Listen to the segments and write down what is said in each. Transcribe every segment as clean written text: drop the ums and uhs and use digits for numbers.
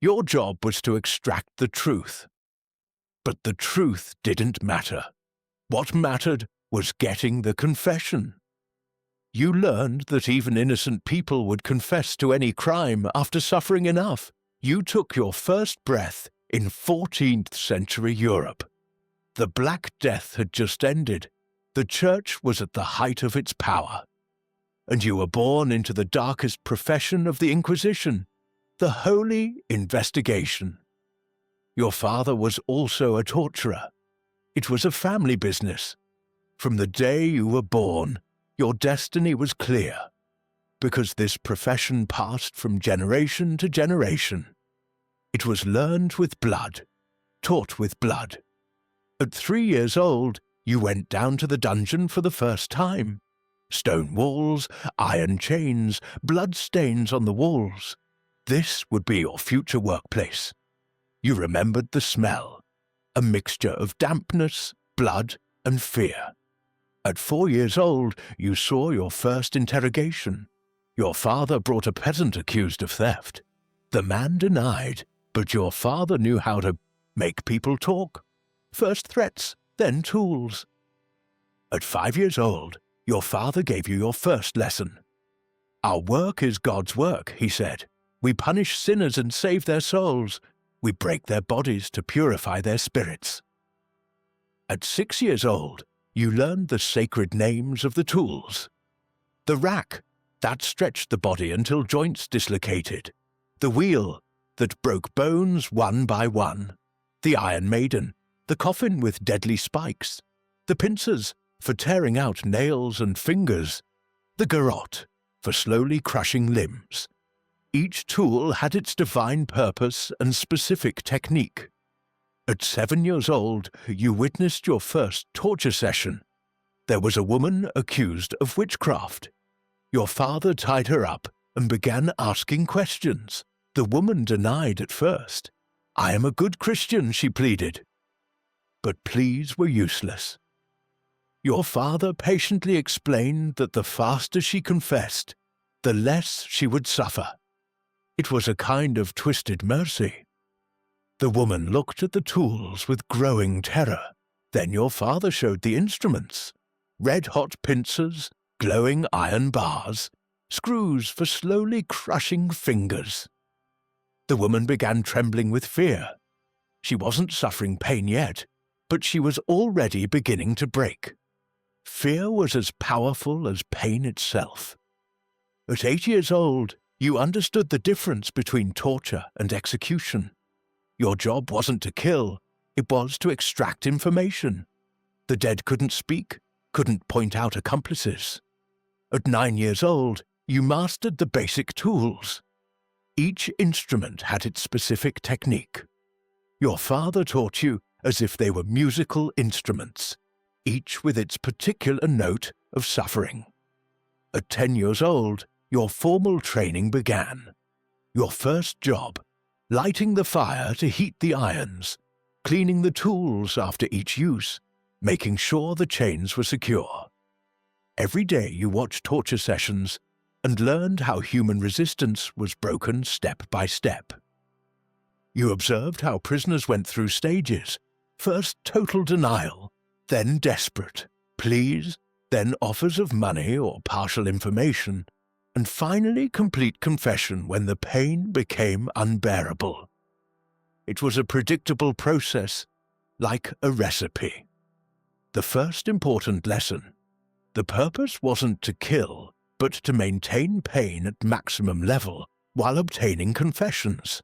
Your job was to extract the truth. But the truth didn't matter. What mattered was getting the confession. You learned that even innocent people would confess to any crime after suffering enough. You took your first breath in 14th century Europe. The Black Death had just ended. The church was at the height of its power. And you were born into the darkest profession of the Inquisition, the Holy Investigation. Your father was also a torturer. It was a family business. From the day you were born, your destiny was clear, because this profession passed from generation to generation. It was learned with blood, taught with blood. At 3 years old, you went down to the dungeon for the first time. Stone walls, iron chains, blood stains on the walls. This would be your future workplace. You remembered the smell, a mixture of dampness, blood, and fear. At 4 years old, you saw your first interrogation. Your father brought a peasant accused of theft. The man denied, but your father knew how to make people talk. First threats, then tools. At 5 years old, your father gave you your first lesson. Our work is God's work, he said. We punish sinners and save their souls. We break their bodies to purify their spirits. At 6 years old, you learned the sacred names of the tools. The rack, that stretched the body until joints dislocated. The wheel, that broke bones one by one. The Iron Maiden, the coffin with deadly spikes. The pincers, for tearing out nails and fingers. The garrote, for slowly crushing limbs. Each tool had its divine purpose and specific technique. At 7 years old, you witnessed your first torture session. There was a woman accused of witchcraft. Your father tied her up and began asking questions. The woman denied at first. "I am a good Christian," she pleaded. But pleas were useless. Your father patiently explained that the faster she confessed, the less she would suffer. It was a kind of twisted mercy. The woman looked at the tools with growing terror. Then your father showed the instruments. Red-hot pincers, glowing iron bars, screws for slowly crushing fingers. The woman began trembling with fear. She wasn't suffering pain yet, but she was already beginning to break. Fear was as powerful as pain itself. At 8 years old, you understood the difference between torture and execution. Your job wasn't to kill, it was to extract information. The dead couldn't speak, couldn't point out accomplices. At 9 years old, you mastered the basic tools. Each instrument had its specific technique. Your father taught you as if they were musical instruments, each with its particular note of suffering. At 10 years old, your formal training began. Your first job, lighting the fire to heat the irons, cleaning the tools after each use, making sure the chains were secure. Every day you watched torture sessions and learned how human resistance was broken step by step. You observed how prisoners went through stages, first total denial, then desperate pleas, then offers of money or partial information, and finally complete confession when the pain became unbearable. It was a predictable process, like a recipe. The first important lesson: the purpose wasn't to kill, but to maintain pain at maximum level while obtaining confessions.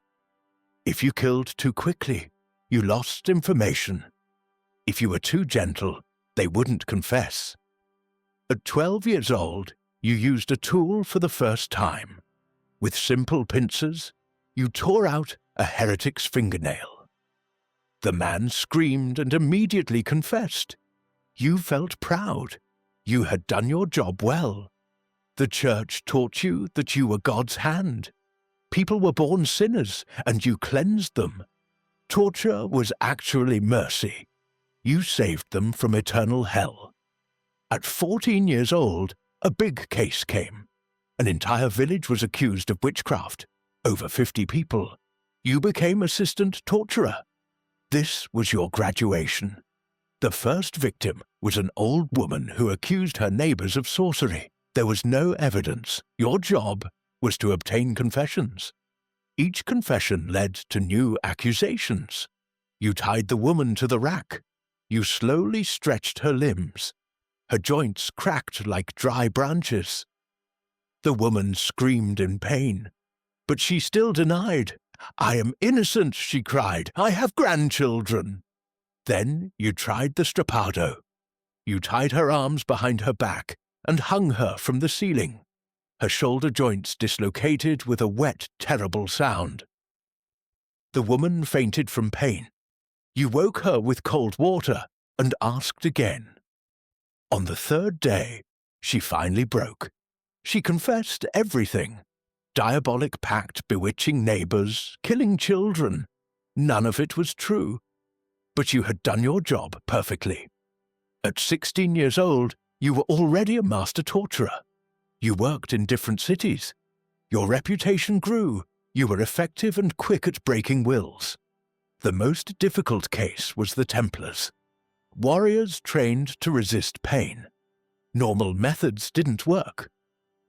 If you killed too quickly, you lost information. If you were too gentle, they wouldn't confess. At 12 years old, you used a tool for the first time. With simple pincers, you tore out a heretic's fingernail. The man screamed and immediately confessed. You felt proud. You had done your job well. The church taught you that you were God's hand. People were born sinners, and you cleansed them. Torture was actually mercy. You saved them from eternal hell. At 14 years old, a big case came. An entire village was accused of witchcraft, over 50 people. You became assistant torturer. This was your graduation. The first victim was an old woman who accused her neighbors of sorcery. There was no evidence. Your job was to obtain confessions. Each confession led to new accusations. You tied the woman to the rack. You slowly stretched her limbs. Her joints cracked like dry branches. The woman screamed in pain, but she still denied. "I am innocent," she cried. "I have grandchildren." Then you tried the strappado. You tied her arms behind her back and hung her from the ceiling. Her shoulder joints dislocated with a wet, terrible sound. The woman fainted from pain. You woke her with cold water and asked again. On the third day, she finally broke. She confessed everything. Diabolic pact bewitching neighbors, killing children. None of it was true. But you had done your job perfectly. At 16 years old, you were already a master torturer. You worked in different cities. Your reputation grew. You were effective and quick at breaking wills. The most difficult case was the Templars. Warriors trained to resist pain. Normal methods didn't work.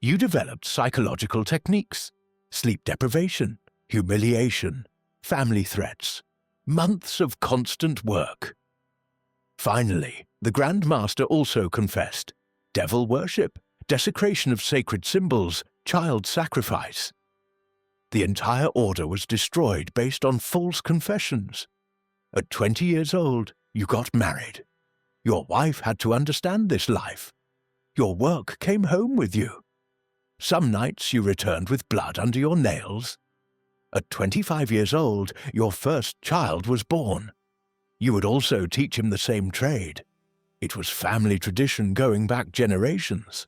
You developed psychological techniques, sleep deprivation, humiliation, family threats, months of constant work. Finally, the Grand Master also confessed devil worship, desecration of sacred symbols, child sacrifice. The entire order was destroyed based on false confessions. At 20 years old, you got married. Your wife had to understand this life. Your work came home with you. Some nights you returned with blood under your nails. At 25 years old, your first child was born. You would also teach him the same trade. It was family tradition going back generations.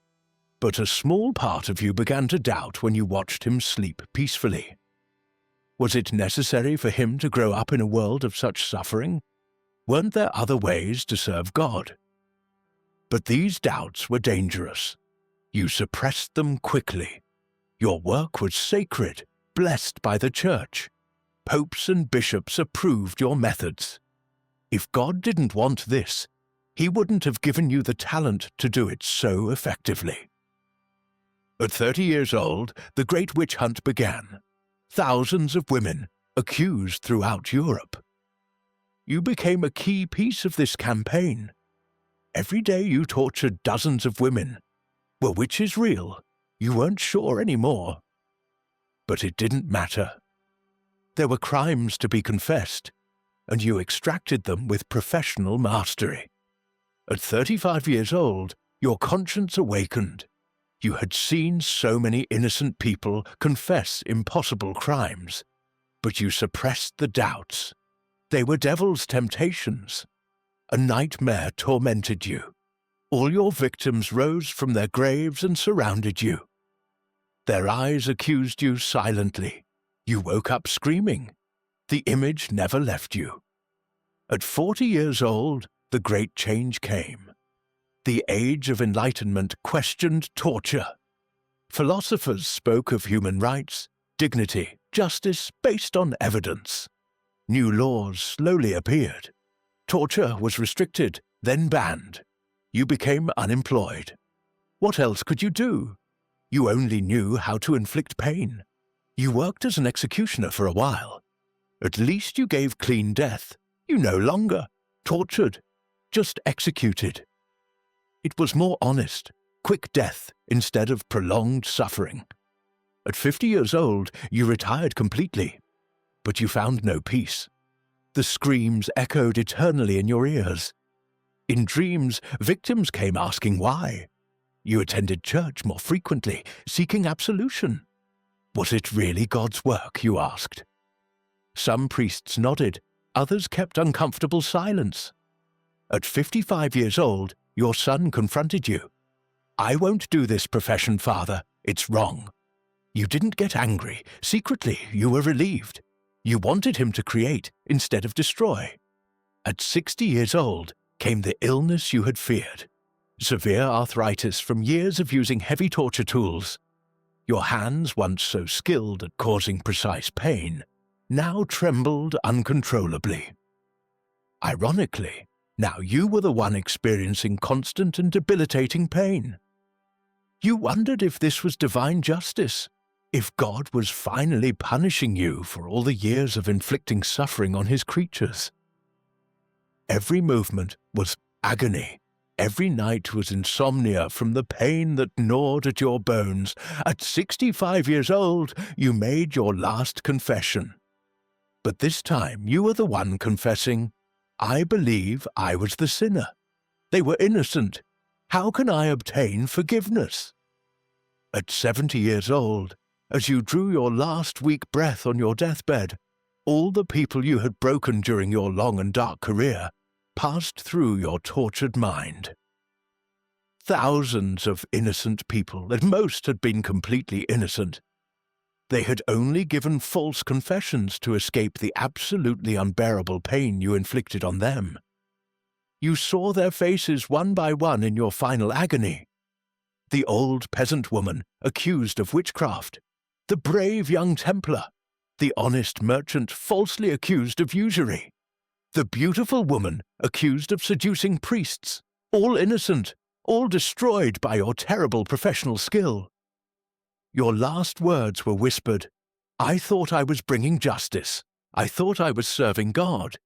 But a small part of you began to doubt when you watched him sleep peacefully. Was it necessary for him to grow up in a world of such suffering? Weren't there other ways to serve God? But these doubts were dangerous. You suppressed them quickly. Your work was sacred, blessed by the Church. Popes and bishops approved your methods. If God didn't want this, He wouldn't have given you the talent to do it so effectively. At 30 years old, the Great Witch Hunt began. Thousands of women, accused throughout Europe. You became a key piece of this campaign. Every day you tortured dozens of women. Were witches real? You weren't sure anymore. But it didn't matter. There were crimes to be confessed, and you extracted them with professional mastery. At 35 years old, your conscience awakened. You had seen so many innocent people confess impossible crimes, but you suppressed the doubts. They were devil's temptations. A nightmare tormented you. All your victims rose from their graves and surrounded you. Their eyes accused you silently. You woke up screaming. The image never left you. At 40 years old, the great change came. The Age of Enlightenment questioned torture. Philosophers spoke of human rights, dignity, justice based on evidence. New laws slowly appeared. Torture was restricted, then banned. You became unemployed. What else could you do? You only knew how to inflict pain. You worked as an executioner for a while. At least you gave clean death. You no longer tortured, just executed. It was more honest, quick death instead of prolonged suffering. At 50 years old, you retired completely, but you found no peace. The screams echoed eternally in your ears. In dreams, victims came asking why. You attended church more frequently, seeking absolution. Was it really God's work, you asked? Some priests nodded, others kept uncomfortable silence. At 55 years old, your son confronted you. "I won't do this profession, Father. It's wrong." You didn't get angry. Secretly, you were relieved. You wanted him to create instead of destroy. At 60 years old came the illness you had feared. Severe arthritis from years of using heavy torture tools. Your hands, once so skilled at causing precise pain, now trembled uncontrollably. Ironically, now you were the one experiencing constant and debilitating pain. You wondered if this was divine justice, if God was finally punishing you for all the years of inflicting suffering on his creatures. Every movement was agony. Every night was insomnia from the pain that gnawed at your bones. At 65 years old, you made your last confession. But this time you were the one confessing, "I believe I was the sinner. They were innocent. How can I obtain forgiveness?" At 70 years old, as you drew your last weak breath on your deathbed, all the people you had broken during your long and dark career passed through your tortured mind. Thousands of innocent people, at most, had been completely innocent. They had only given false confessions to escape the absolutely unbearable pain you inflicted on them. You saw their faces one by one in your final agony. The old peasant woman accused of witchcraft, the brave young Templar, the honest merchant falsely accused of usury, the beautiful woman accused of seducing priests, all innocent, all destroyed by your terrible professional skill. Your last words were whispered, "I thought I was bringing justice. I thought I was serving God.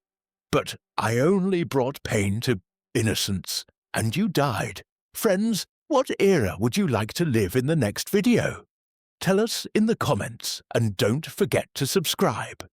But I only brought pain to innocence, and you died." Friends, what era would you like to live in the next video? Tell us in the comments, and don't forget to subscribe.